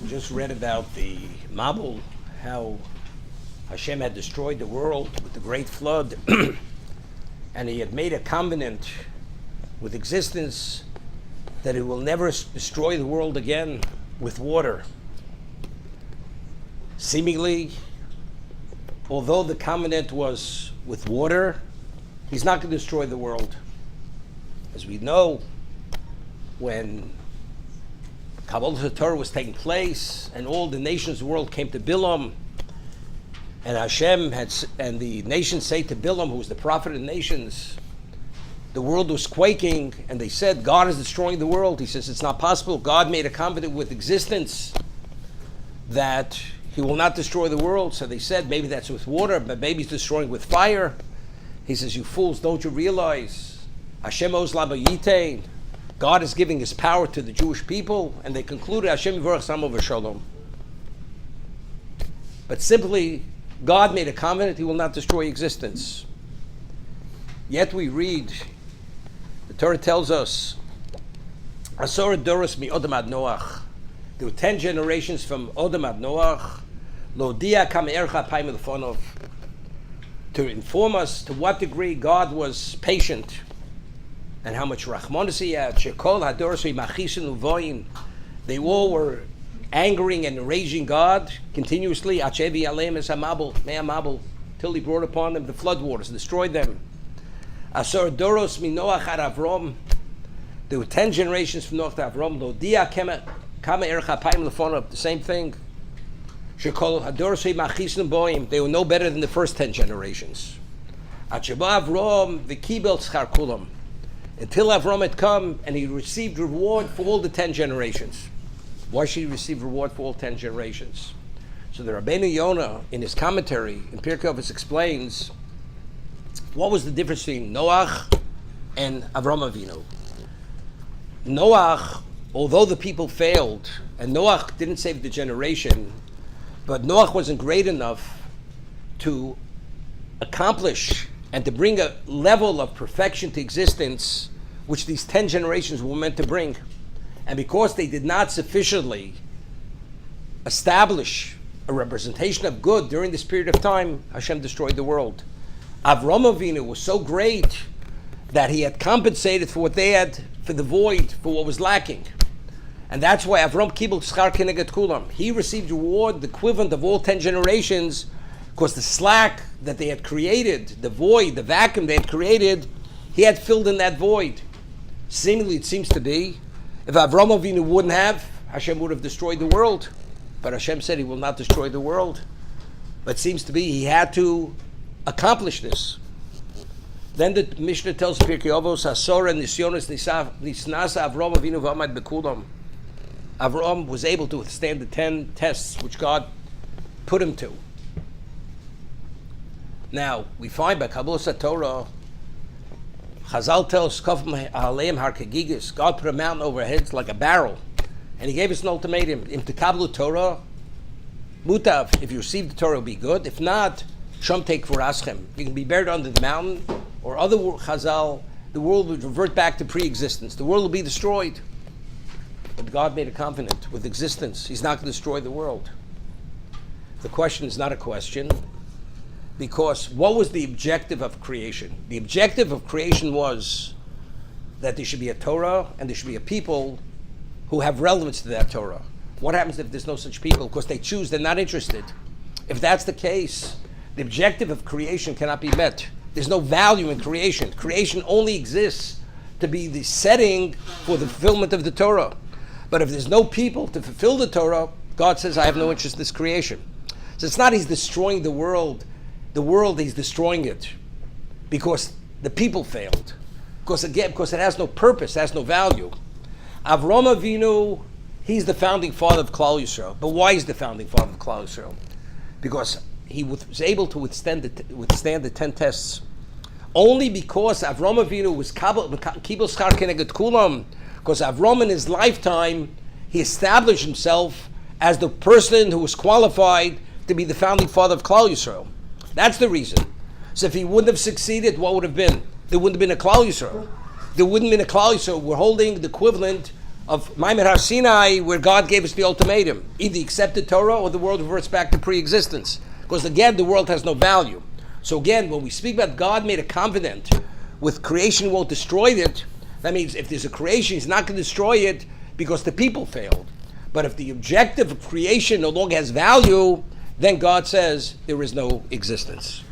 just read about the Mabul, how Hashem had destroyed the world with the great flood, and he had made a covenant with existence that he will never destroy the world again with water. Seemingly, although the covenant was with water, he's not going to destroy the world. As we know, when Kabbalah Torah was taking place and all the nations of the world came to Bilam, and Hashem and the nations say to Bilam, who was the prophet of the nations, the world was quaking, and they said, God is destroying the world. He says, it's not possible. God made a covenant with existence that he will not destroy the world. So they said, maybe that's with water, but maybe he's destroying with fire. He says, you fools, don't you realize? Hashem owes labayitein. God is giving his power to the Jewish people, and they concluded, Hashem yivarach samo v'shalom. But simply, God made a covenant, he will not destroy existence. Yet we read, the Torah tells us, Asor doros mi Odom ad Noach. There were 10 generations from Odom ad Noach, lo dia kam ercha paim lefonov, to inform us to what degree God was patient and how much rachmanis he had. Shekol hadoros machisin uvoyin. They all were angering and enraging God continuously. Achevi aleim es hamabel, me'hamabel, till he brought upon them the floodwaters, destroyed them. Asor doros mi Noach ad Avram. There were 10 generations from Noach to Avram. Lo dia kama ercha paim lefonov. The same thing. Shekol hadoros machisin boim. They were no better than the first 10 generations. Acheba Avram v'kibel tzchar kulam. Until Avram had come and he received reward for all the 10 generations. Why should he receive reward for all 10 generations? So the Rabbeinu Yonah, in his commentary, in Pirkei Avos, explains what was the difference between Noach and Avram Avinu. Noach, although the people failed, and Noach didn't save the generation, but Noach wasn't great enough to accomplish and to bring a level of perfection to existence which these 10 generations were meant to bring. And because they did not sufficiently establish a representation of good during this period of time, Hashem destroyed the world. Avram Avinu was so great that he had compensated for what they had, for the void, for what was lacking. And that's why Avram kibel schar keneget kulam. He received reward, the equivalent of all 10 generations, because the slack that they had created, the void, the vacuum they had created, he had filled in that void. Seemingly, it seems to be, if Avram Avinu wouldn't have, Hashem would have destroyed the world. But Hashem said he will not destroy the world. But it seems to be he had to accomplish this. Then the Mishnah tells Pirkei Avos, Hasor and Nisyonis Nisnasa Avram Avinu v'amad bekulam. Avram was able to withstand the 10 tests which God put him to. Now, we find by Kabbalah Torah, Chazal tells, God put a mountain over our heads like a barrel, and he gave us an ultimatum. In the Kabbalah Torah, mutav, if you receive the Torah, it'll be good. If not, shom take for aschem. You can be buried under the mountain, or other Chazal, the world would revert back to pre-existence. The world will be destroyed. But God made a covenant with existence. He's not going to destroy the world. The question is not a question, because what was the objective of creation? The objective of creation was that there should be a Torah and there should be a people who have relevance to that Torah. What happens if there's no such people? Because they choose, they're not interested. If that's the case, the objective of creation cannot be met. There's no value in creation. Creation only exists to be the setting for the fulfillment of the Torah. But if there's no people to fulfill the Torah, God says, I have no interest in this creation. So it's not he's destroying the world, he's destroying it because the people failed. Because it has no purpose, it has no value. Avram Avinu, he's the founding father of Klal Yisrael. But why is the founding father of Klal Yisrael? Because he was able to withstand the 10 tests. Only because Avram Avinu was kibel schar keneget kulam. Because Avram in his lifetime, he established himself as the person who was qualified to be the founding father of Klal Yisrael. That's the reason. So if he wouldn't have succeeded, what would have been? There wouldn't have been a Klal Yisrael. There wouldn't have been a Klal Yisrael. We're holding the equivalent of Maimer Har Sinai, where God gave us the ultimatum. Either accept the Torah or the world reverts back to pre-existence. Because again, the world has no value. So again, when we speak about God made a covenant with creation, won't destroy it, that means if there's a creation, he's not going to destroy it because the people failed. But if the objective of creation no longer has value, then God says there is no existence.